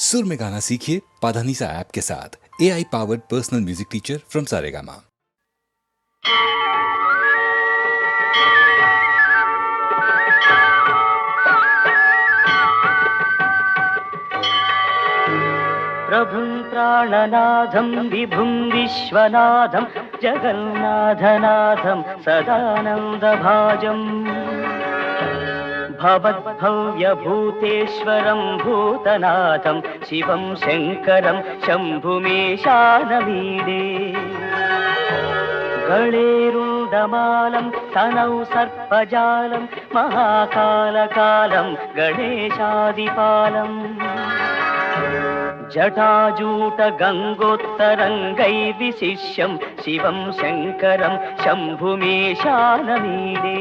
सुर में गाना सीखिए पाधानीसा ऐप के साथ। AI powered personal music teacher from Saregama. प्रभुं प्राणनाथं विभुं विश्वनाथं जगन्नाथनाथं सदानन्दभाजम् भवद्भव्यभूतेश्वरं भूतनाथं शिवं शङ्करं शम्भुमेशानमीडे गणेरुण्डमालं तनौ सर्पजालं महाकालकालं गणेशादिपालम् जटाजूटगङ्गोत्तरङ्गैर्विशिष्यं शिवं शङ्करं शम्भुमेशानमीडे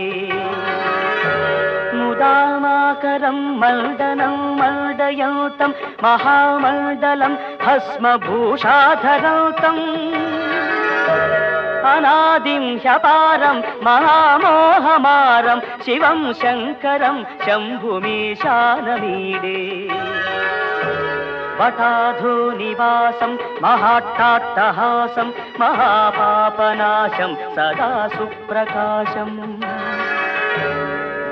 मुदामाकरं मण्डनं मण्डयन्तं महामण्डलं भस्मभूषाधरन्तम् अनादिं ह्यपारं महामोहमारं शिवं शङ्करं शम्भुमेशानमीडे वटाधोनिवासं महाट्टाट्टहासं महापापनाशं सदा सुप्रकाशम्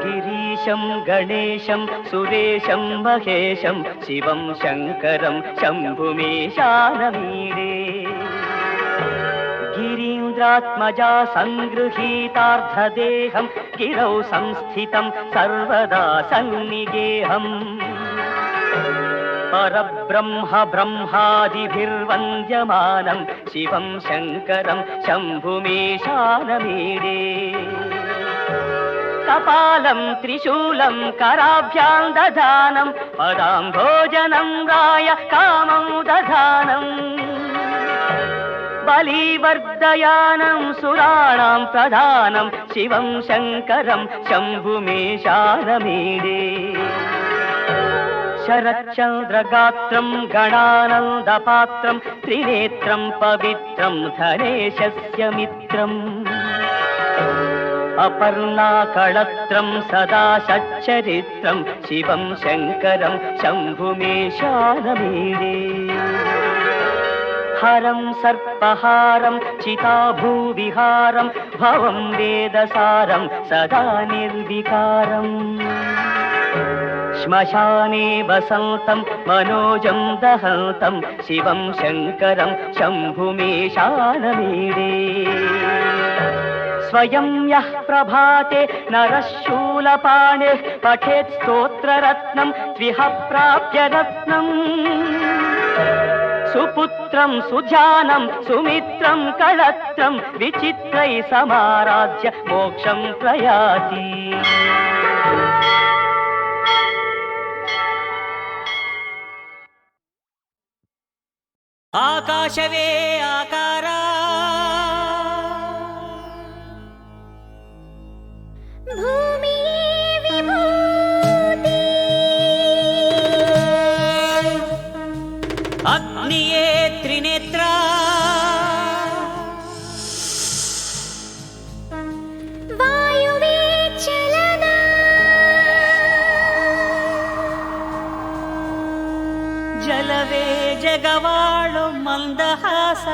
गिरीशं गणेशं सुरेशं महेशं शिवं शङ्करं शम्भुमेशानमीडे गिरीन्द्रात्मजा सङ्गृहीतार्धदेहं गिरौ संस्थितं सर्वदा सन्निगेहम् परब्रह्म ब्रह्मादिभिर्वन्द्यमानं शिवं शङ्करं शम्भुमेशानमीडे कपालं त्रिशूलं कराभ्यां दधानं पदाम्भोजनं राय कामं दधानम् बलिवर्धयानं सुराणां प्रधानं शिवं शङ्करं शम्भुमेशानमीडे शरच्चन्द्रगात्रं गणानन्दपात्रं त्रिनेत्रं पवित्रं धनेशस्य मित्रम् अपर्णाकळत्रं सदा सच्चरित्रं शिवं शङ्करं शम्भुमेशानमीडे हरं सर्पहारं चिताभूविहारं भवं वेदसारं सदा निर्विकारम् श्मशाने वसन्तं मनोजं दहन्तं शिवं शङ्करं शम्भुमेशानमीडे स्वयं यः प्रभाते नरः शूलपाणिः पठेत् स्तोत्ररत्नं त्विह प्राप्य रत्नम् सुपुत्रं सुजानं सुमित्रं कळत्रं विचित्रैः समाराध्य मोक्षं प्रयाति आकाशवे आकारा भूमि विभूति अग्निये त्रिनेत्रा वायुवे चलना जलवे जगवाळु मन्दहास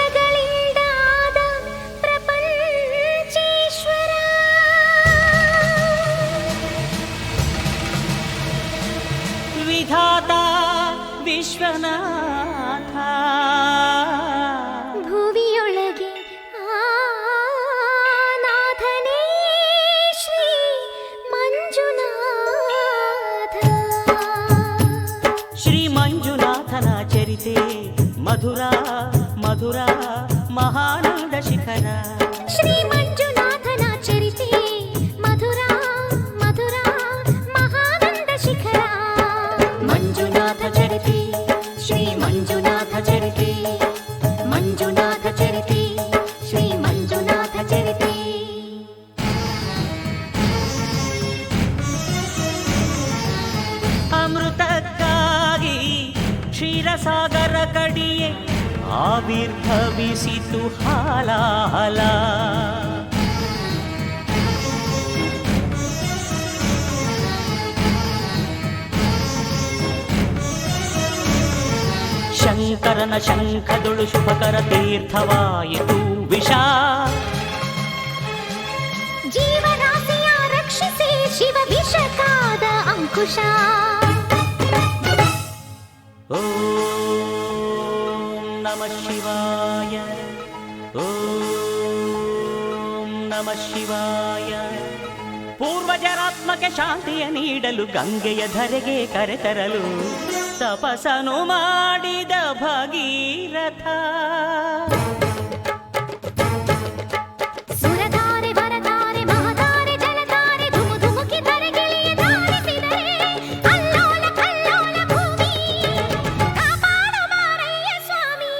पंचभूतಗಳಿಂದಾದ ಪ್ರಪಂಚೇಶ್ವರ विधाता विश्वनाथ ಭುವಿಯೊಳಗೆ ನಾಥನೇ ಶ್ರೀ ಮಂಜುನಾಥ श्री मंजुनाथन चरिते मधुरा मधुरा महानंद शिखर ಶ್ರೀ ಮಂಜುನಾಥನ ಚರಿತೆ ಮಧುರ ಮಧುರ ಮಹಾನಂದ ಶಿಖರ ಮಂಜುನಾಥ ಚರಿತೆ ಶ್ರೀ ಮಂಜುನಾಥ ಚರಿತೆ ಮಂಜುನಾಥ ಚರಿತೆ ಶ್ರೀ ಮಂಜುನಾಥ ಚರಿತೆ ಅಮೃತಕ್ಕಾಗಿ ಕ್ಷೀರಸಾಗರ ಕಡಿಯೇ ಆವಿರ್ಭವಿಸಿತು ಹಾಲಾಹಲ ಹರನ ಶಂಖದೊಳು ಶುಭಕರ ತೀರ್ಥವಾಯಿತು ವಿಷ. ಜೀವರಾಶಿಯ ರಕ್ಷಿಸಿ ಶಿವ ವಿಷಕಾದ ಅಂಕುಶ. ಓಂ ನಮಃ ಶಿವಾಯ, ಓಂ ನಮಃ ಶಿವಾಯ. ಪೂರ್ವಜರಾತ್ಮಕ್ಕೆ ಶಾಂತಿಯ ನೀಡಲು ಗಂಗೆಯ ಧರೆಗೆ ಕರೆತರಲು ತಪಸ್ಸನು ಮಾಡಿದ ಭಗೀರಥ. ಸುರಧಾರೆ ವರಧಾರೆ ಮಹಧಾರೆ ಜಲಧಾರೆ ಧುಮು ಧುಮುಕಿ ಧರೆಗಿಳಿಯ ಧಾರಿಸಿದರೆ ಅಲ್ಲೋಲ ಕಲ್ಲೋಲ ಭೂಮಿ. ಕಾಪಾಡು ಮಾರಯ್ಯ ಸ್ವಾಮಿ.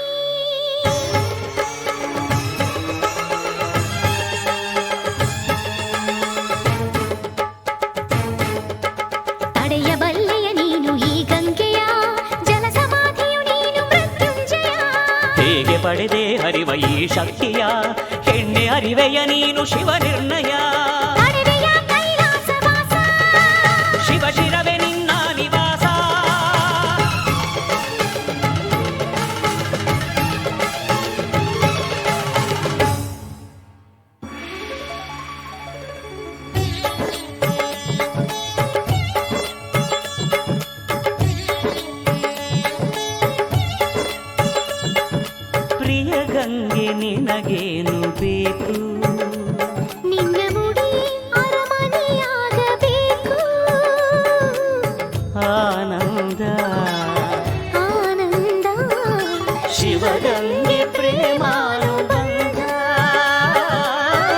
ತಡೆಯಬಲ್ಲೆಯ ನೀನು ಈ ಗಂಗೆಯ ಜಲ ಸಮಾಧಿಯು ನೀನು ಮೃತ್ಯುಂಜಯ. ಹೇಗೆ ಪಡೆದೆ ಹರಿವ ಈ ಶಕ್ತಿಯ ಹೆಣ್ಣೆ ಅರಿವೆಯ ನೀನು ಶಿವ ನಿರ್ಣಯ. ಅಡವೆಯ ಕೈಲಾಸವಾಸ. ಶಿವ ಶಿರವೆ ನಿನ್ನ ನಿವಾಸ. ಪ್ರಿಯ ಗಂಗೆ ನಿನಗೇನು ಬೇಕು? ನಿನ್ನ ಮುಡಿ ಅರಮನೆಯಾಗಬೇಕು. ಆನಂದ ಆನಂದ ಶಿವಗಂಗೆ ಪ್ರೇಮಾನುಬಂಧ.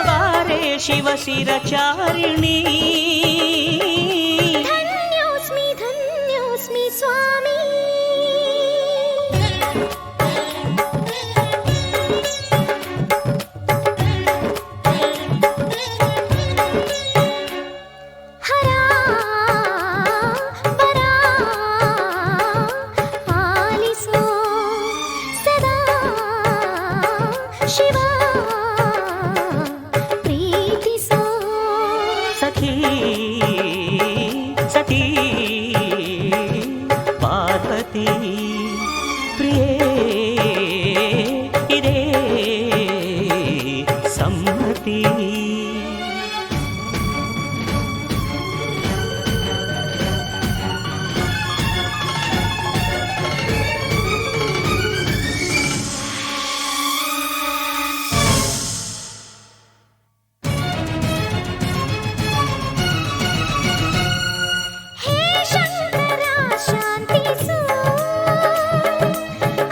ಬಾರೆ ಶಿವ ಶಿರಚಾರಿಣಿ. ಧನ್ಯೋಸ್ಮಿ ಸ್ವಾಮಿ. ಹರ ವರ ಆಲಿಸೋ ಸದಾ ಶಿವ ಪ್ರೀತಿಸೋ. ಸಖಿ ಸಖಿ ಪಾರ್ವತಿ ಪ್ರಿಯೇ ಇದೇ ಸಮ್ಮತಿ. ಹೇ ಶಂಕರ ಶಾಂತಿಸು.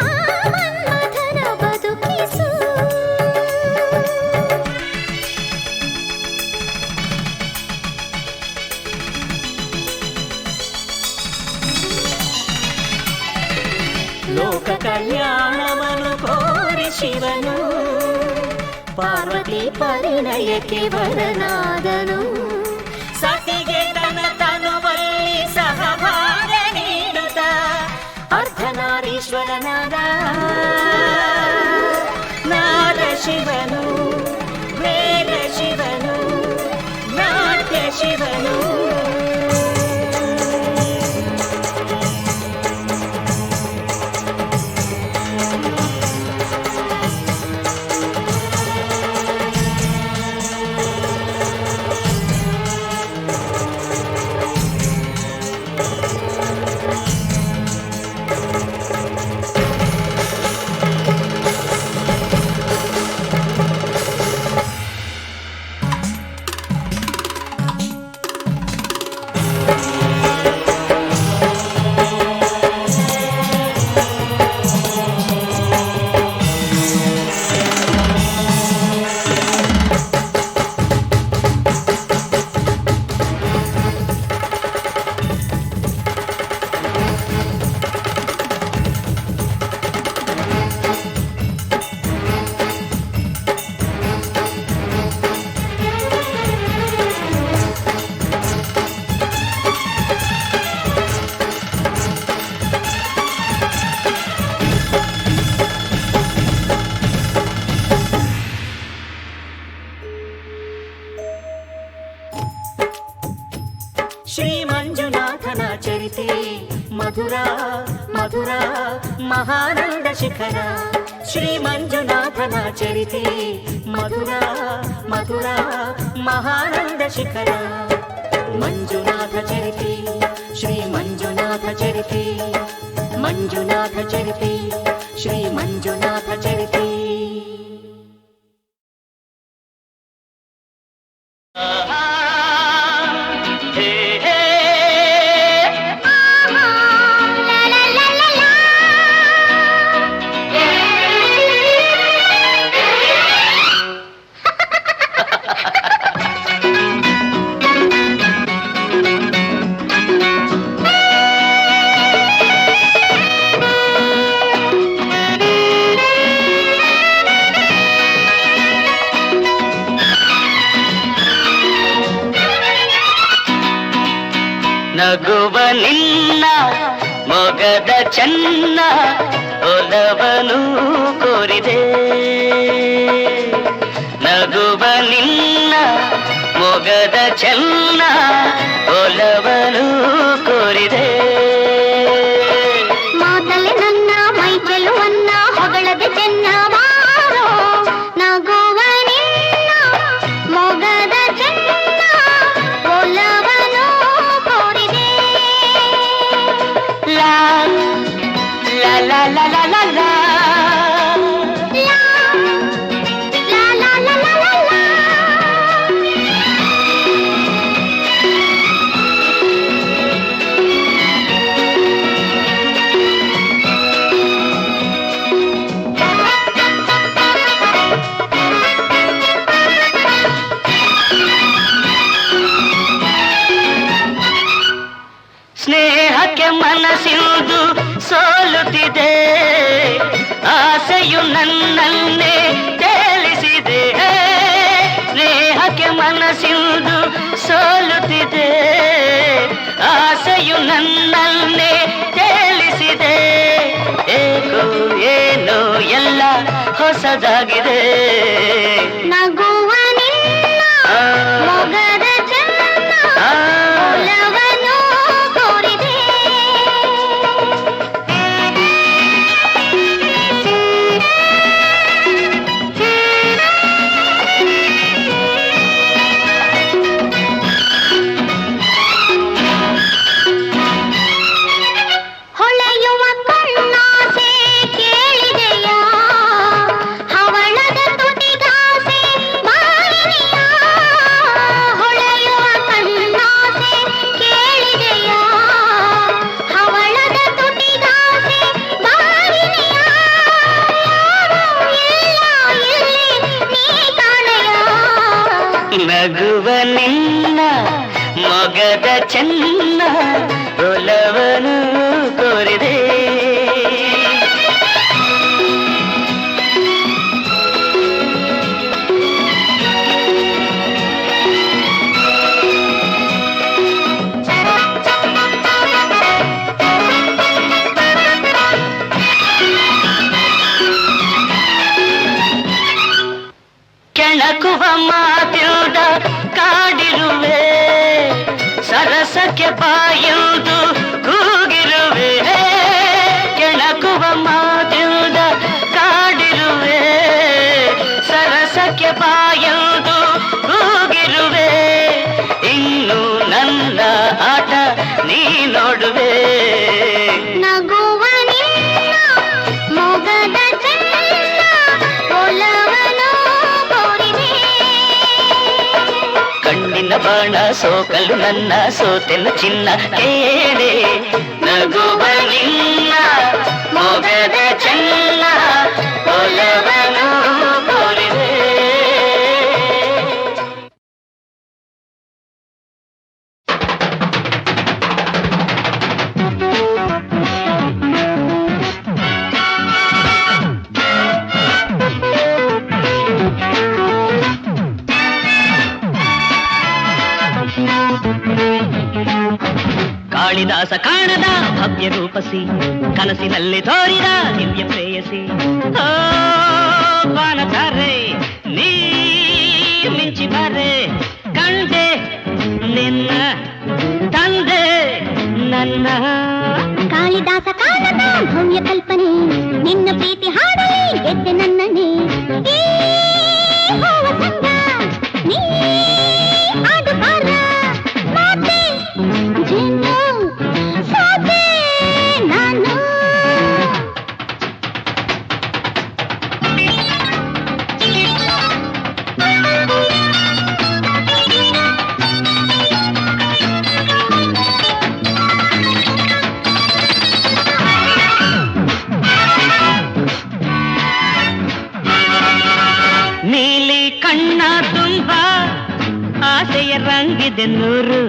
ಆ ಮನ್ಮಥನ ಬದುಕಿಸು. ಲೋಕ ಕಲ್ಯಾಣವನು ಕೋರಿ ಶಿವನು ಪಾರ್ವತಿ ಪರಿಣಯಕ್ಕೆ ವರನಾದನು. ಸತಿಗೆ ತನ ತನುವಲ್ಲಿ ಸಹಭಾಗ ನೀಡುತ್ತ ಅರ್ಧನಾರೀಶ್ವರನಾದ ನಾದ ಶಿವನು, ವೇದ ಶಿವನು, ನಾಟ್ಯ ಶಿವನು. ಶ್ರೀ ಮಂಜುನಾಥನ ಚರಿತೆ ಮಧುರ ಮಧುರ ಮಹಾನಂದ ಶಿಖರ ಶ್ರೀ ಮಂಜುನಾಥನ ಚರಿತೆ ಮಧುರ ಮಧುರ ಮಹಾನಂದ ಶಿಖರ ಮಂಜುನಾಥ ಚರಿತೆ ಶ್ರೀ ಮಂಜುನಾಥ ಚರಿತೆ ಮಂಜುನಾಥ ಚರಿತೆ ಶ್ರೀ ಮಂಜುನಾಥ ಚರಿತೆ ನಗುವ ನಿನ್ನ ಮೊಗದ ಚೆನ್ನ ಒಲವನು ಕೋರಿದೆ ನಗುವ ನಿನ್ನ ಮೊಗದ ಚೆನ್ನ ಒಲವನು ಕೋರಿದೆ ಮೊದಲೇ ನನ್ನ ಮೈ ಚೆಲುವನ್ನ ಹೊಗಳದೆ ಚೆನ್ನವಾರೋ ನಗುವ ನಿನ್ನ ಮೊಗದ ಚೆನ್ನ ಒಲವನು ಕೋರಿದೆ ಲಾ ಲಾ ಲಾ ಲಾ ಲಾ ಲಾ ಲಾ ಸ್ನೇಹಕ್ಕೆ ಮನಸ್ಸಿರುವುದು ಸೋಲುತ್ತಿದೆ ಆಸೆಯು ನನ್ನನ್ನೇ ತೇಲಿಸಿದೆ ಸ್ನೇಹಕ್ಕೆ ಮನಸ್ಸಿರುವುದು ಸೋಲುತ್ತಿದೆ ಆಸೆಯು ನನ್ನನ್ನೇ ತೇಲಿಸಿದೆ ಏಕೋ ಏನೋ ಎಲ್ಲ ಹೊಸದಾಗಿದೆ ನಗುವ ನಿನ್ನ ಮೊಗದ ಚೆನ್ನ ಒಲವನು ಕೋರಿದೆ ಹೊಳೆಯುವ ಕಣ್ಣಾಸೆ ಕೇಳಿದೆಯ ಹವಳದ ತುಟಿಗಾಸೆ ಮಾರಿದೆಯ ಹೊಳೆಯುವ ಕಣ್ಣಾಸೆ ಕೇಳಿದೆಯ ಹವಳದ ತುಟಿಗಾಸೆ ಮಾರಿದೆಯ ಇಲ್ಲ ಇಲ್ಲಿ ನೀ ಕಾಣೆಯ ನಗುವ ನಿನ್ನ ಮೊಗದ ಚೆನ್ನ ಒಲವನು ಕೋರಿದೆ ಕೆಣಕುವ ಮಾತಿಲ್ದ ಕಾಡಿರುವೆ ಸರಸಕ್ಕೆ ಬಾಯುವುದು ಕೂಗಿರುವೆ ಕೆಣಕುವ ಮಾತಿಲ್ದ ಕಾಡಿರುವೆ ಸರಸಕ್ಕೆ ಬಾಯುವುದು ಕೂಗಿರುವೆ ಇನ್ನು ನನ್ನ ಆಟ ನೀ ನೋಡುವೆ ನಗುವ ನಿನ್ನ ಮೊಗದ ಚೆನ್ನ ಒಲವನು ಕೋರಿದೆ ಕಣ್ಣಿನ ಬಾಣ ಸೋಕಲು ನನ್ನ ಸೋತೆನು ಚಿನ್ನ ಕೇಳೆ ನಗುವ ನಿನ್ನ ಮೊಗದ ಚೆನ್ನ ಒಲವನು ಕೋರಿದೆ ಕಾಳಿದಾಸ ಕಾಣದ ಭವ್ಯ ರೂಪಸಿ ಕನಸಿನಲ್ಲಿ ತೋರಿದ ದಿವ್ಯ ಪ್ರೇಯಸಿ ಓ ಬಾನತಾರೆ ನೀ ಮಿಂಚಿ ಬಾರೆ ಕಂಡೆ ನಿನ್ನ ತಂದೆ ನನ್ನ ಕಾಳಿದಾಸ ಕಾಣದ ರಂಗಿದೆ ನೂರು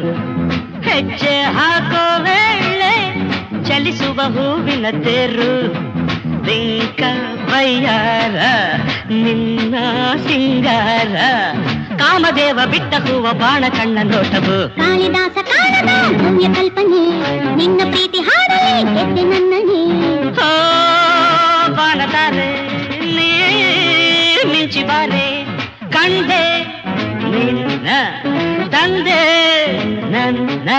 ಹೆಜ್ಜೆ ಹಾಕೋ ವೇಳೆ ಚಲಿಸುವ ಹೂವಿನ ತೇರು ಬಿಂಕ ಬಯ್ಯಾರ ನಿನ್ನ ಸಿಂಗಾರ ಕಾಮದೇವ ಬಿಟ್ಟ ಹೂವ ಬಾಣ ಕಣ್ಣ ನೋಟವು ಕಾಳಿದಾಸ ಕಾಣದ ಭವ್ಯ ಕಲ್ಪನೆ ನಿನ್ನ ಪ್ರೀತಿ ಹಾಡಲಿ ಗೆದ್ದೆ ನನ್ನನೆ ಹೋ ಬಾಣತಾರೆ ನೀ ಮಿಂಚಿ ಬಾರೆ ಕಂಡೆ ನಿನ್ನ ತಂದೆ ನನ್ನ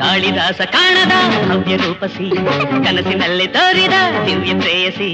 ಕಾಳಿದಾಸ ಕಾಣದ ಭವ್ಯ ರೂಪಸಿ ಕನಸಿನಲ್ಲಿ ತೋರಿದ ದಿವ್ಯ ಪ್ರೇಯಸಿ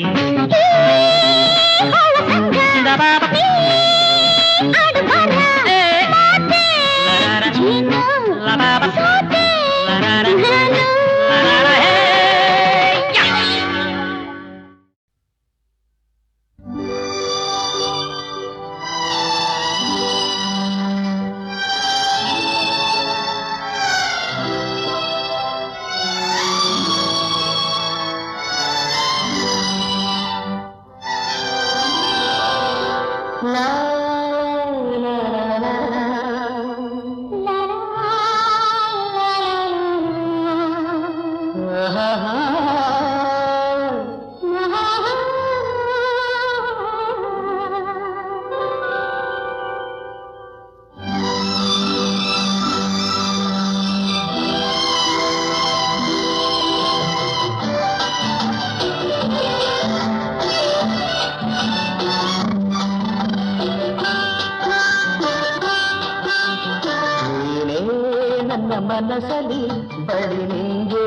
ಮನಸಲಿ ಬಳಿ ನಿಂಗೆ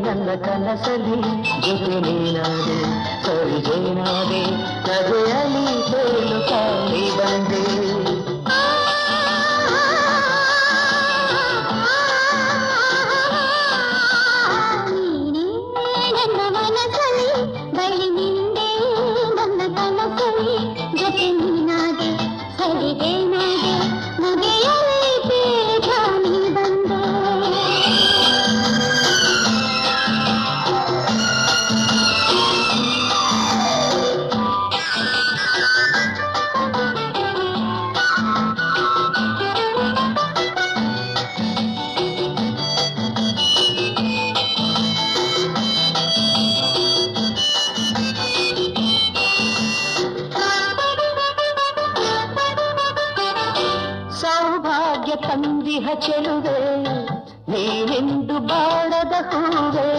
ನನ್ನ ಕನಸಲಿ ಜೊತೆ ನೀನಾದೆ ಸರಿಜೇನಾದೆ ನಗೆಯಲಿ ತೇಲು ಕಾಲಿ ಬಂದೆ ನನ್ನ ಮನಸಲಿ ಬಳಿ ನಿಂಗೆ ನನ್ನ ಕನಸಲಿ ಜೊತೆ ನೀನಾದೆ ಸರಿಜೇನಾದೆ ನಗೆಯಲಿ ತೇಲು ಕಾಲಿ ಬಂದೆ ಸೌಭಾಗ್ಯ ತಂದಿಹ ಚೆಲುವೆ ನೀನೆಂದು ಬಾಡದ ಹೂವೆ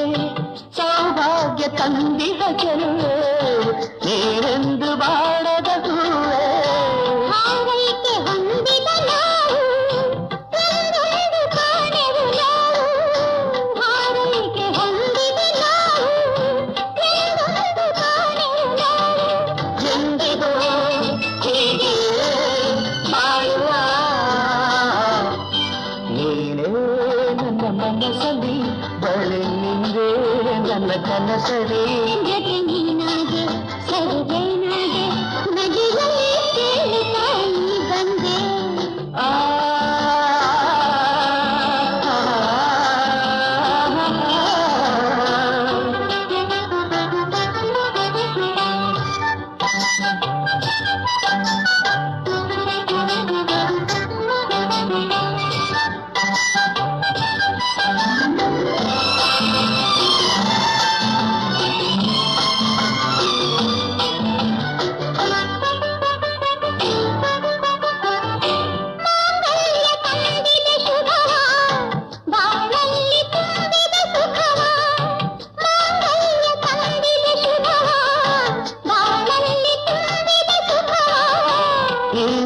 ಸೌಭಾಗ್ಯ ತಂದಿಹ ಚೆಲುವೆ ನೀನೆಂದು ಬಾಡದ ಹೂವೆ ಹಾರೈಕೆ ಹೊಂದಿದ ನಾವು ಎಲ್ಲೆಡೆ ಕಾಣೆವು ನಾವು ಹಾರೈಕೆ ಹೊಂದಿದ ನಾವು ಎಲ್ಲೆಡೆ ಕಾಣೆವು ನಾವು ಎಂದಿಗೂ ಹೀಗೆ ಬಾಳುವ ನೀನೇ ನನ್ನ ಮನಸಲಿ ಬಳಿ ನಿಂದೆ ನನ್ನ ಕನಸಲಿ ಜೊತೆ ನೀನಾಗೆ ಸರಿಗೇನಾಗೆ ನಗೆಯಲಿ ತೇಲಿ ತಾಯಿ ಬಂದೆ ಆ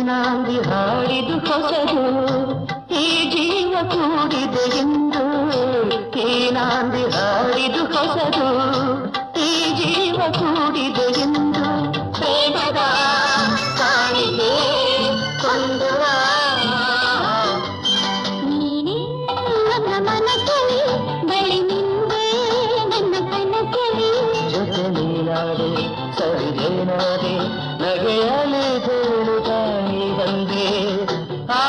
ಏನಾಂದಿ ಹಾಡಿದು ಹೊಸದು ಈ ಜೀವ ಕೂಡಿದೆ ಎಂದು ಏನಾಂದಿ ಹಾಡಿದು ಹೊಸದು ಈ ಜೀವ ಕೂಡಿದೆ ಎಂದು ಪ್ರೇಮದ ಕಾಣಿಕೆ ಕೊಂಡುವ ನೀನೇ ನನ್ನ ಮನಸ್ಸಲ್ಲಿ ಬಳಿ ನಿಂದೆ ನನ್ನ ಕನಸಲ್ಲಿ ಜೊತೆ ನೀನಾದೆ ಸರಿಗೇನಾದೆ ನಗೆಯಲಿ ಹೇಳುತ್ತಾ ನೀ ಬಂದೆ ಆ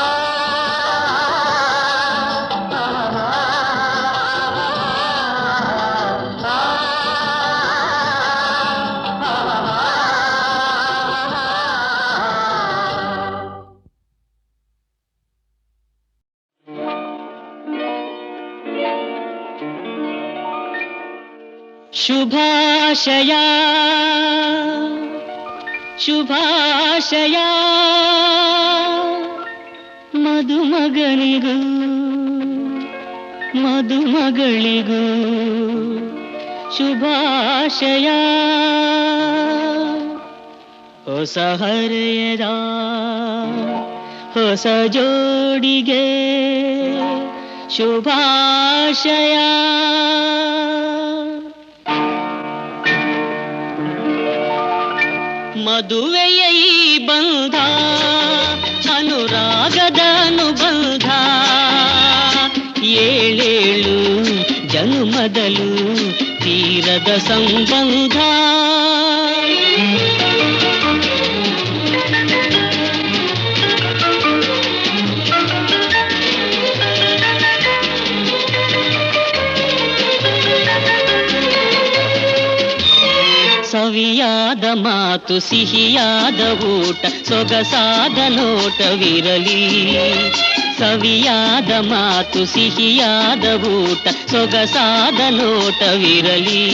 ಶುಭಾಶಯ ಶುಭಾಶಯ ಮದುಮಗನಿಗೂ ಮದುಮಗಳಿಗೂ ಶುಭಾಶಯ ಹೊಸ ಹರೆಯದ ಹೊಸ ಜೋಡಿಗೆ ಶುಭಾಶಯ ಮದುವೆಯ ಈ ಬಂಧ ಅನುರಾಗದ ಅನುಬಂಧ ಏಳೇಳು ಜನುಮದಲು ತೀರದ ಸಂಬಂಧ ಸವಿಯಾದ ಮಾತು ಸಿಹಿಯಾದ ಊಟ ಸೊಗಸಾದ ನೋಟವಿರಲಿ ಸವಿಯಾದ ಮಾತು ಸಿಹಿಯಾದ ಊಟ ಸೊಗಸಾದ ನೋಟವಿರಲಿ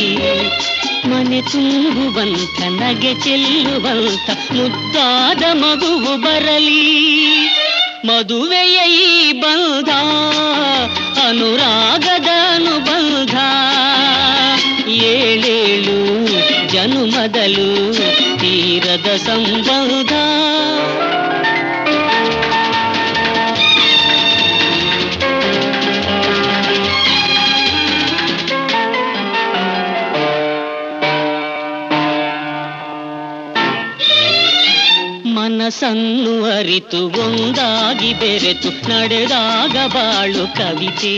ಮನೆ ತುಂಬುವಂಥ ನಗೆ ಚೆಲ್ಲುವಂಥ ಮುದ್ದಾದ ಮಗುವು ಬರಲಿ ಮದುವೆಯ ಈ ಬಂಧ ಅನುರಾಗದ ಅನುಬಂಧ ಏಳೇಳು ಜನುಮದಲು ತೀರದ ಸಂಬಂಧ ಮನಸ್ಸನ್ನು ಅರಿತು ಒಂದಾಗಿ ಬೆರೆತು ನಡೆದಾಗ ಬಾಳು ಕವಿತೆ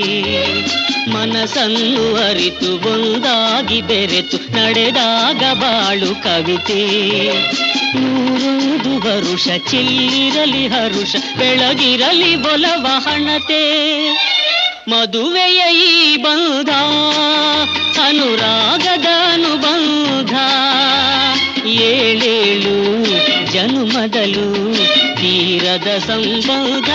ಮನಸ್ಸನ್ನು ಅರಿತು ಒಂದಾಗಿ ಬೆರೆತು ನಡೆದಾಗ ಬಾಳು ಕವಿತೆ ನೂರೊಂದು ವರುಷ ಚಿಲ್ಲಿರಲಿ ಹರುಷ ಬೆಳಗಿರಲಿ ಒಲವ ಹಣತೆ ಮದುವೆಯ ಈ ಬಂಧ ಅನುರಾಗದ ಅನುಬಂಧ ಏಳೇಳು ಜನುಮದಲು ತೀರದ ಸಂಬಂಧ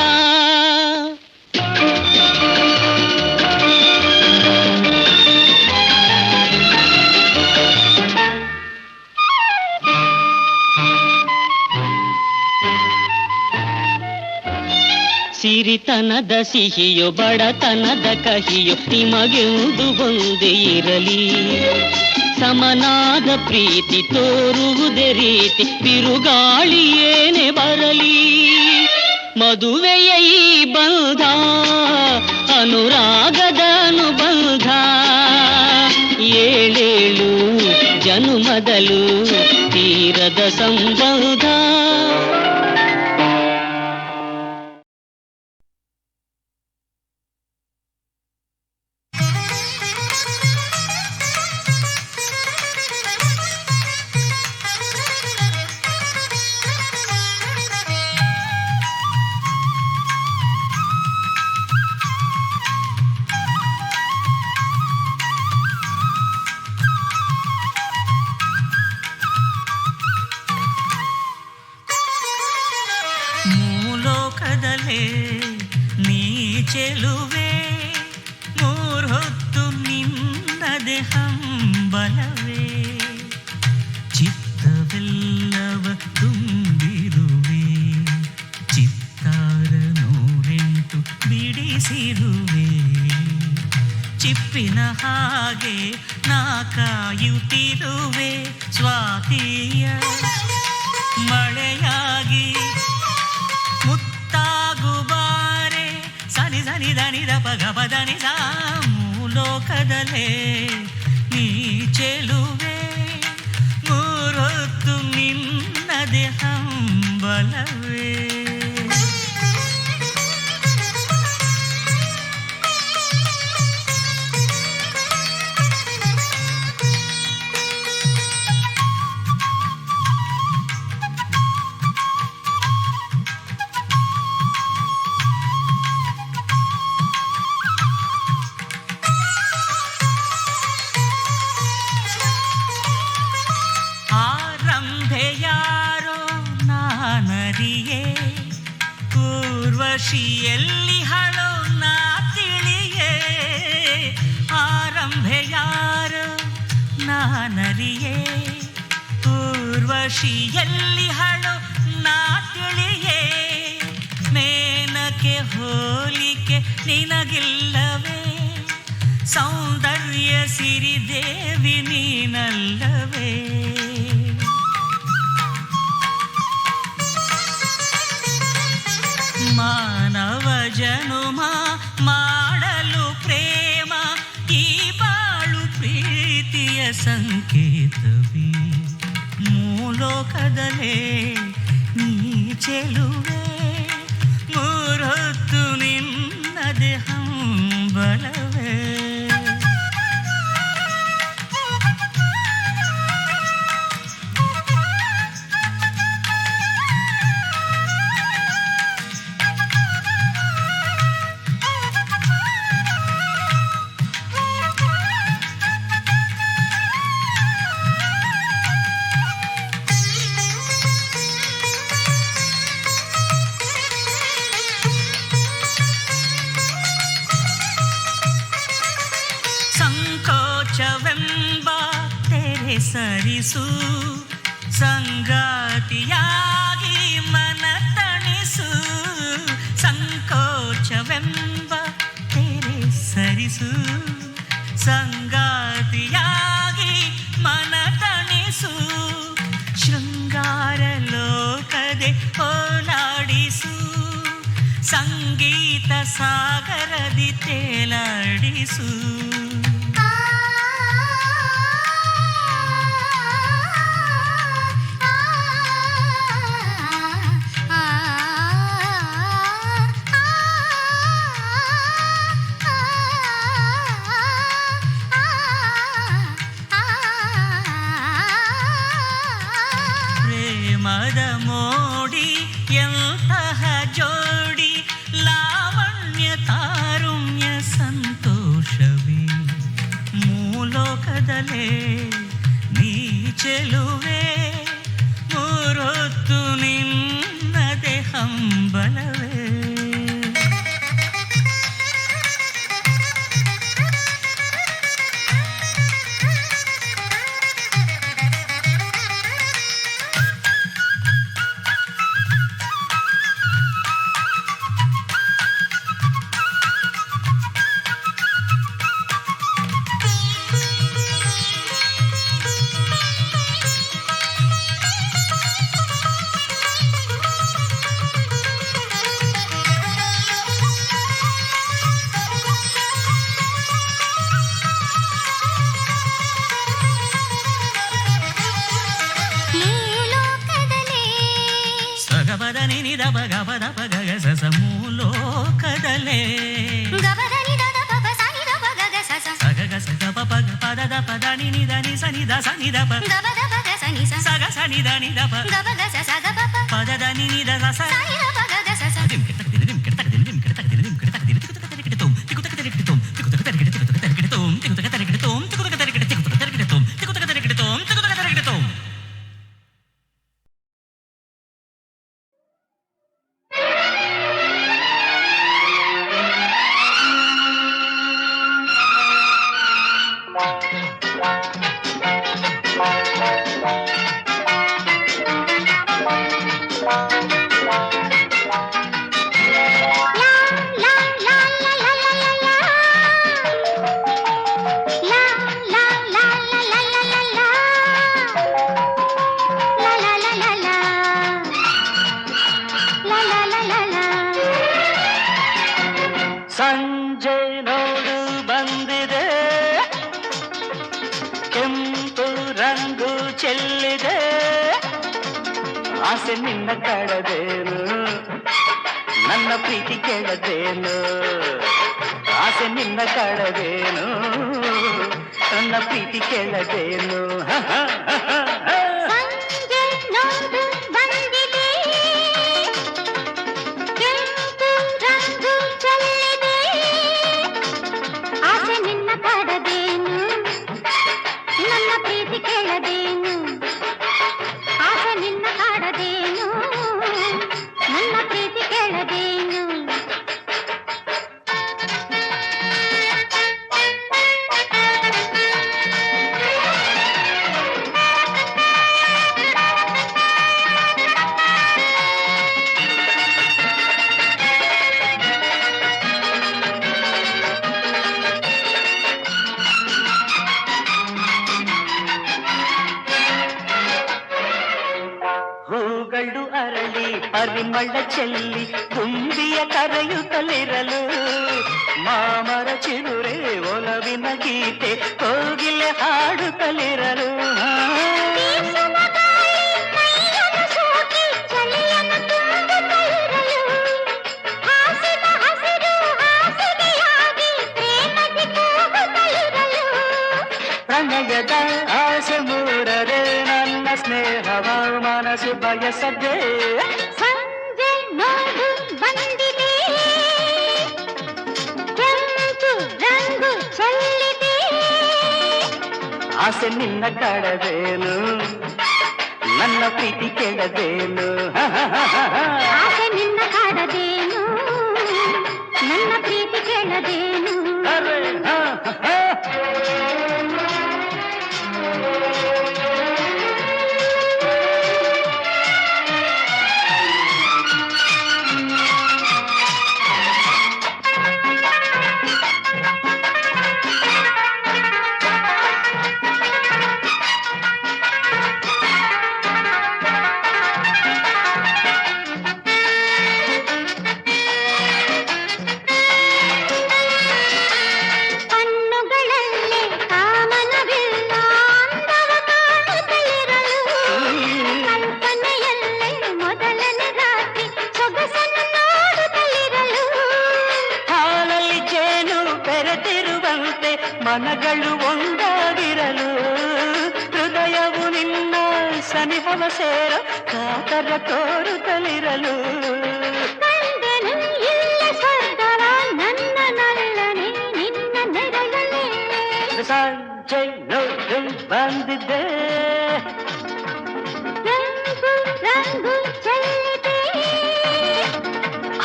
ಸಿರಿತನದ ಸಿಹಿಯೋ ಬಡತನದ ಕಹಿಯೋ ನಿಮಗೆಂದು ಒಂದೇ ಇರಲಿ ಸಮನಾದ ಪ್ರೀತಿ ತೋರುವುದೇ ರೀತಿ ಬಿರುಗಾಳಿ ಏನೇ ಬರಲಿ ಮದುವೆಯ ಈ ಬಂಧ ಅನುರಾಗದ ಅನುಬಂಧ ಏಳೇಳು ಜನುಮದಲು ತೀರದ ಸಂಬಂಧ ನೀ ಚೆಲುವೆ ಮೂರ್ಹೊತ್ತು ನಿನ್ನದೆ ಹಂಬಲವೇ ಚಿತ್ತವೆಲ್ಲವ ತುಂಬಿರುವೆ ಚಿತ್ತಾರ 108 ಬಿಡಿಸಿರುವೆ ಚಿಪ್ಪಿನ ಹಾಗೆ ನಾ ಕಾಯುತ್ತಿರುವೆ ಸ್ವಾತಿಯ ಮಳೆಯಾಗಿ ಸನಿದ ಪಗ ಪದನಿ ಸಾ ಮೂಲೋಕದಲೇ ನೀ ಚೆಲುವೆ ಮೂರೊತ್ತು ನಿನ್ನದೆ ಹಂಬಲವೇ. ಆರಂಭೆಯಾರೋ ನಾನರಿಯೇ ಊರ್ವಶಿಯಲ್ಲಿ ಹಳೋ ನಾ ತಿಳಿಯೇ. ಆರಂಭೆಯಾರೋ ನಾನರಿಯೇ ಊರ್ವಶಿಯಲ್ಲಿ ಹಳೋ ನಾ ತಿಳಿಯೇ. ಮೇನಕ್ಕೆ ಹೋಲಿಕೆ ನಿನಗಿಲ್ಲವೇ ಸೌಂದರ್ಯ ಸಿರಿದೇವಿ ನೀನಲ್ಲವೇ. ಮಾನವ ಜನುಮ ಮಾಡಲು ಪ್ರೇಮ ಈ ಬಾಳು ಪ್ರೀತಿಯ ಸಂಕೇತವೇ. ಮೂಲೋಕದಲೇ ನೀ ಚೆಲುವೆ ಮೂರೊತ್ತು ನಿನ್ನದೆ ಹಂಬಲವೇ. ಸಂಕೋಚವೆಂಬ ತೆರೆ ಸರಿಸು ಸಂಗಾತಿಯಾಗಿ ಮನ ತಣಿಸು. ಸಂಕೋಚವೆಂಬ ತೆರೆ ಸರಿಸು ಸಂಗಾತಿಯಾಗಿ ಮನ ತಣಿಸು. ಶೃಂಗಾರ ಲೋಕದೆ ಓಲಾಡಿಸು ಸಂಗೀತ ಸಾಗರದಿ ತೇಲಾಡಿಸು. ಪ್ರೇಮದ ಮೋಡಿ ಎಂತಹ ಜೋಡಿ ಲಾವಣ್ಯ ತಾರುಣ್ಯ ಸಂತೋಷವೇ. ಮೂಲೋಕದಲೇ ನೀ ಚೆಲುವೆ ಮೂರೊತ್ತು ನಿನ್ನದೆ ಹಂಬಲವೇ. ಗಬದ ನಿನಿದ ಬಗ ಪದ ಪಗ ಸಸ ಮೂಲೋಕದಲೇ ಸಗ ಗ ಸಗ ಪಗ ಪದದ ಪದ ನಿನಿದ ನಿ ಸನಿದ ಸನಿದ ಪ ಸಗ ಸನಿದ ನಿದ ಪ ಪದದ ನಿನಿದ ಸಸ ದಿಮ್ ಕಿಟಕ ದಿಮ್ ಕಿಟಕ ದಿಮ್ ಕಿಟಕ ದಿಮ್ ಕಿಟಕ ದಿಮ್ ಕಿಟಕ ತರಿಕಿಟ ತುಂ ತಿಕುತಕ ತರಿಕಿಟ ತುಂ ತಿಕುತಕ ತರಿಕಿಟ ತಿಕುತಕ ತರಿಕಿಟ ತುಂ ತಿಕುತಕ ತರಿಕಿಟ ತುಂ ತಿಕುತಕ ತರಿಕಿಟ ತಿಕುತಕ ತರಿಕಿಟ ತುಂ ತಿಕುತಕ ತರಿಕಿಟ ತುಂ ತಿಕುತಕ ತರಿಕಿಟ ತುಂ. ಸಂಜೆ ನೋಡು ಬಂದಿದೆ, ಕೆಂಪು ರಂಗು ಚೆಲ್ಲಿದೆ, ಆಸೆ ನಿನ್ನ ಕಡದೇನು, ನನ್ನ ಪ್ರೀತಿ ಕೇಳದೇನು, ಆಸೆ ನಿನ್ನ ಕಡದೇನು, ನನ್ನ ಪ್ರೀತಿ ಕೇಳದೇನು. ಸಂಜೆ ನೋಡು ಬಂದಿದೆ, ಕೆಂಪು ರಂಗು ಚೆಲ್ಲಿದೆ, ಆಸೆ ನಿನ್ನ ಕಾಡದೇನು, ನನ್ನ ಪ್ರೀತಿ ಕೇಳದೇನು, ಆಸೆ ನಿನ್ನ ಕಾಡದೇನು, ನನ್ನ ಪ್ರೀತಿ ಕೇಳದೇನು. ಹೂಗಳು ಅರಳಿ ಪರಿಮಳ ಚೆಲ್ಲಿ ತುಂಬಿಯ ಕರೆಯುತ್ತಲಿರಲು, ಮಾಮರ ಚಿಗುರೆ ಒಲವಿನ ಗೀತೆ ಕೋಗಿಲೆ ಹಾಡುತ್ತಲಿರಲು. ಪ್ರಣಯದ ಆಸೆ ಮೂರರೆ ನನ್ನ ಸ್ನೇಹವ ಮನಸ್ಸು ಬಯಸದೆ. ಸಂಜೆ ನೋಡು ಬಂದಿದೆ, ಕೆಂಪು ರಂಗು ಚೆಲ್ಲಿದೆ, ಆಸೆ ನಿನ್ನ ಕಡದೇನು, ನನ್ನ ಪ್ರೀತಿ ಕೇಳದೇನು. ಆಸೆ ನಿನ್ನ ಕಾಡದೇನು, ನನ್ನ ಪ್ರೀತಿ ಕೇಳದೇನು. ಅರೆ ಹಾ ಹಾ. ಕಣ್ಣುಗಳಲ್ಲೇ ಕಾಮನವಿಲ್ಲ ಅಂದವ ಕಾಣುತ್ತಲಿರಲು, ಕಲ್ಪನೆಯಲ್ಲೇ ಮೊದಲನೇ ರಾತ್ರಿ ಸೊಗಸನ್ನು ನೋಡುತ್ತಲಿರಲು. ಹಾಲಲ್ಲಿ ಜೇನು ಬೆರೆತಿರುವಂತೆ ಮನಗಳು ಒಂದಾಗಿರಲು, ಹೃದಯವು ನಿನ್ನ ಸನಿಹವ ಸೇರ ಕಾತರ ತೋರುತ್ತಲಿರಲು. ಕಂಡೆನು ಇಲ್ಲ ಸ್ವರ್ಗವ ನನ್ನ ನಲ್ಲನೆ ನಿನ್ನ ನೆರಳನೆ. ಸಂಜೆ ನೋಡು ಬಂದಿದ್ದೆ, ಕೆಂಪು ರಂಗು ಚೆಲ್ಲಿದೆ,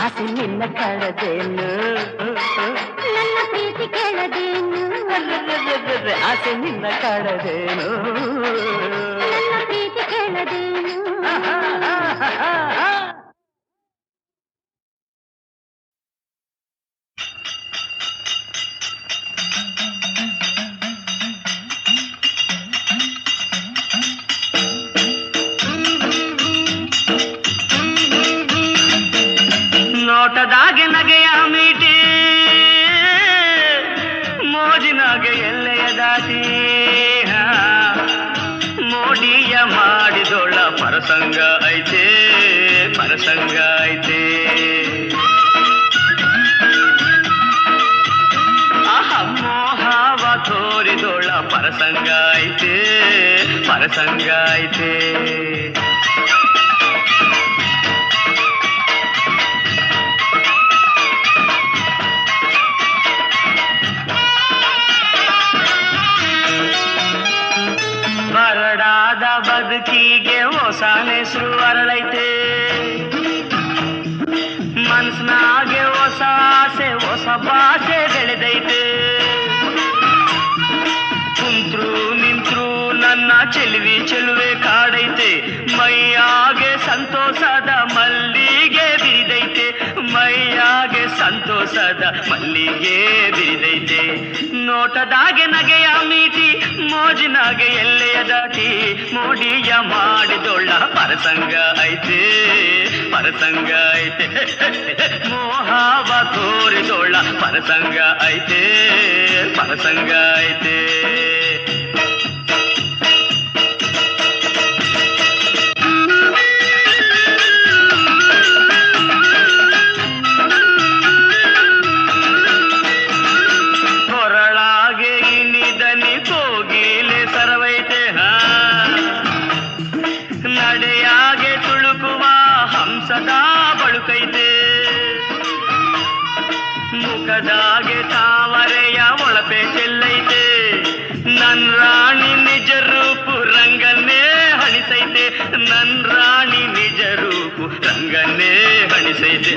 ಆಸೆ ನಿನ್ನ ಕಳದೇನು, ನನ್ನ ಪ್ರೀತಿ ಕೇಳದೇನು, ಆಸೆ ನಿನ್ನ ಕಳದೇನು. ನನ್ನ ಪ್ರೀತಿ ಕೇಳದೇನು. ನೋಟದಾಗೆ ನಗೆಯ ಮೀಟಿ, ಮೋಜಿನಾಗೆ ಎಲ್ಲೆಯ ದಾಟಿ, ಮೋಡಿಯ ಮಾಡಿದೊಳ ಪರಸಂಗ ಐತೆ, ಪರಸಂಗ ಐತೆ. ಮೋಹವ ತೋರಿದೊಳ ಪರಸಂಗ ಐತೆ, ಪರಸಂಗ ಐತೆ. ಬರಡಾದ ಬದುಕಿಗೆ ಹೊಸ ಹೆಸರು ಅರಳೈತೆ, ಮನ್ಸ್ನಾಗೆ ಹೊಸ ಆಸೆ ಹೊಸ ಭಾಷೆ ಬೆಳೆದೈತೆ. ಕುಂತ್ರು ನಿಂತ್ರು ನನ್ನ ಚೆಲುವೆ ಚೆಲುವೆ ಕಾಡೈತೆ, ಮೈಯಾಗೆ ಸಂತೋಷದ ಮಲ್ಲಿಗೆ ಬಿರಿದೈತೆ, ಮೈಯಾಗೆ ಸಂತೋಷದ ಮಲ್ಲಿಗೆ ಬಿರಿದೈತೆ. ನೋಟದಾಗೆ ನಗೆಯ ಮೀಟಿ, ಮೋಜಿನಾಗೆ ಎಲ್ಲೆಯ ದಾಟಿ, ಮೋಡಿಯ ಮಾಡಿದೊಳ್ಳ ಪರಸಂಗ ಐತೆ, ಪರ ಪರಸಂಗ ಐತೆ ಮೋಹವ ತೋರಿದೋಳ ಪರಸಂಗ ಐತೆ ಪರಸಂಗ ಐತೆ ಕೊರಳಾಗೆ ಇನಿದನಿ ಕೋಗಿಲೆ ಸರವೈತೆ ನಡೆಯಾಗೆ ತುಳುಕುವ ಹಂಸದ ಬಳುಕೈತೆ ಮುಖದಾಗೆ ತಾವರೆಯ ಒಳಪೆ ಚೆಲ್ಲೈತೆ ನನ್ ರಾಣಿ ನಿಜ ರೂಪು ರಂಗನ್ನೇ ಹಣಿಸೈತೆ ನನ್ ರಾಣಿ ನಿಜ ರೂಪು ರಂಗನ್ನೇ ಹಣಿಸೈತೆ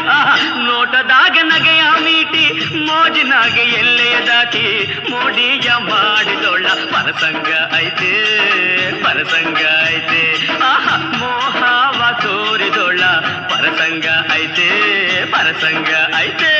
ನೋಟದಾಗೆ ನಗೆಯ ಮೀಟಿ ಮೋಜಿನಾಗೆ ಎಲ್ಲೆಯ ದಾಟಿ ಮೋಡಿಯ ಮಾಡಿದೊಳ್ಳ ಪರಸಂಗ ಐತೆ ಪರಸಂಗ ಐತೆ ಮೋಹವ ತೋರಿದೊಳ್ಳ ಪರಸಂಗ ಐತೆ ಪರಸಂಗ ಐತೆ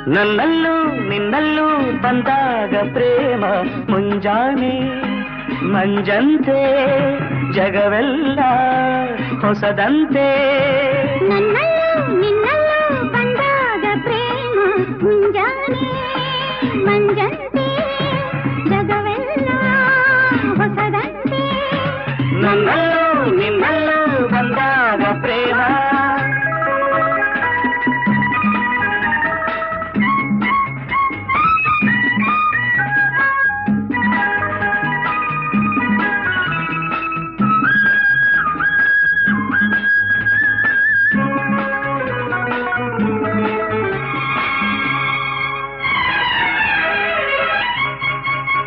ನನ್ನಲ್ಲೂ ನಿನ್ನಲ್ಲೂ ಬಂದಾಗ ಪ್ರೇಮ ಮುಂಜಾನೆ ಮಂಜಂತೆ ಜಗವೆಲ್ಲ ಹೊಸದಂತೆ ನನ್ನಲ್ಲೂ ನಿನ್ನಲ್ಲೂ ಬಂದಾಗ ಪ್ರೇಮ ಮುಂಜಾನೆ ಮಂಜಂತೆ ಜಗವೆಲ್ಲ ಹೊಸದಂತೆ ನನ್ನಲ್ಲೂ ನಿನ್ನಲ್ಲೂ ಬಂದಾಗ ಪ್ರೇಮ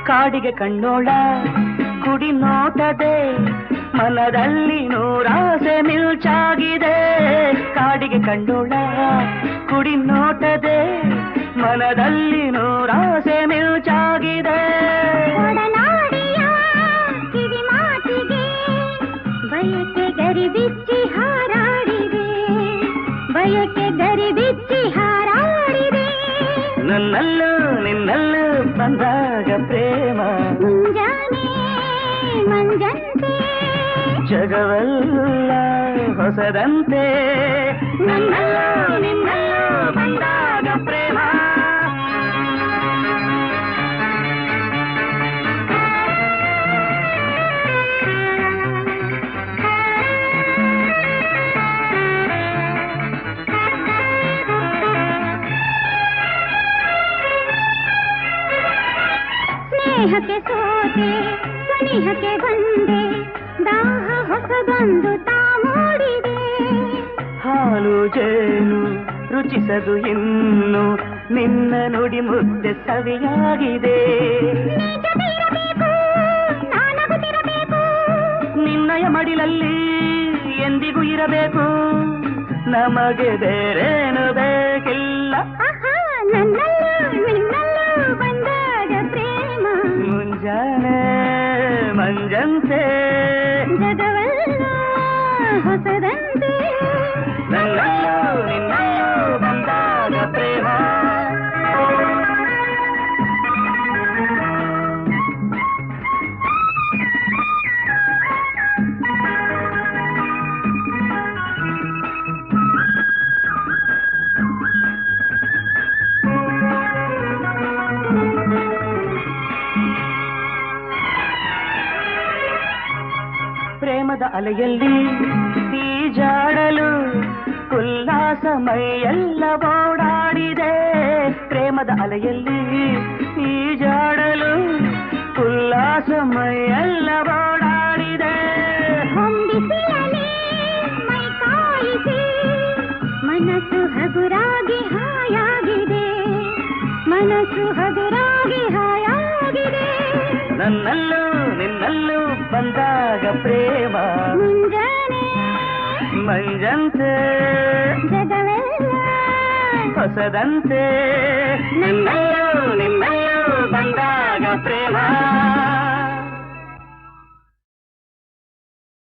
ಕಾಡಿಗೆ ಕಣ್ಣೋಳ ಕುಡಿ ನೋಟದೆ ಮನದಲ್ಲಿ ನೂರಾಸೆ ಮಿಲ್ಚಾಗಿದೆ ಕಾಡಿಗೆ ಕಣ್ಣೋಳ ಕುಡಿ ನೋಟದೆ ಮನದಲ್ಲಿ ನೂರಾಸೆ ಮಿಲ್ಚಾಗಿದೆ ಒಡನಾಡಿಯ ಕಿವಿ ಮಾತಿಗೆ ಬಯಕೆ ಗರಿ ಬಿಚ್ಚಿ ಹಾರಾಡಿದೆ ಬಯಕೆ ಗರಿ ಬಿಚ್ಚಿ ಹಾರಾಡಿದೆ ನನ್ನಲ್ಲೂ ನಿನ್ನಲ್ಲೂ ಬಂದಾಗ ಪ್ರೇಮ ಮುಂಜಾನೆ ಮಂಜಂತೆ ಜಗವೆಲ್ಲ ಹೊಸದಂತೆ ನನ್ನಲ್ಲೂ ನಿನ್ನಲ್ಲೂ ಬಂದಾಗ ಪ್ರೇಮ ಸ್ನೇಹಕ್ಕೆ ಸೋತೆ ಸನಿಹಕ್ಕೆ ಬಂದೆ ದಾಹ ಹೊಸದೊಂದು ತಾ ಮೂಡಿದೆ ಹಾಲು ಜೇನು ರುಚಿಸದು ಇನ್ನು ನಿನ್ನ ನುಡಿ ಮುದ್ದೆ ಸವಿಯಾಗಿದೆ ನಿಜವಿರಬೇಕು ನಾನಗುತ್ತಿರಬೇಕು ನಿನ್ನಯ ಮಡಿಲಲ್ಲಿ ಎಂದಿಗೂ ಇರಬೇಕು ನಮಗೆ ಬೇರೇನು ಬೇಕಿಲ್ಲ ಆಹಾ ನನ್ನಲ್ಲೂ ನಿನ್ನಲ್ಲೂ ಬಂದಾಗ ಪ್ರೇಮ ಮುಂಜಾನೆ ಮಂಜಂತೆ ಜಗವೆಲ್ಲ ಹೊಸದಂತೆ ನನ್ನಲ್ಲೂ ನಿನ್ನಲ್ಲೂ ಬಂದಾಗ ಪ್ರೇಮ ಪ್ರೇಮದ ಅಲೆಯಲ್ಲಿ ಈಜಾಡಲು ಉಲ್ಲಾಸ ಮೈಯೆಲ್ಲ ಓಡಾಡಿದೆ ಪ್ರೇಮದ ಅಲೆಯಲ್ಲಿ ಈಜಾಡಲು ಉಲ್ಲಾಸ ಮೈಯೆಲ್ಲ ಓಡಾಡಿದೆ ಹೊಂಬಿಸಿಯಲೇ ಮೈ ಕಾಯಿಸಿ ಮನಸ್ಸು ಹಗುರಾಗಿ ಹಾಯಾಗಿದೆ ಮನಸ್ಸು ಹಗುರಾಗಿ ಹಾಯಾಗಿದೆ ನನ್ನಲ್ಲೂ ನಿನ್ನಲ್ಲೂ ಬಂದಾಗ ಪ್ರೇಮ ಮುಂಜಾನೆ ಮಂಜಂತೆ ಜಗವೆಲ್ಲ ಹೊಸದಂತೆ ನಿಮ್ಮೆಲ್ಲೂ ಬಂದಾಗ ಪ್ರೇಮ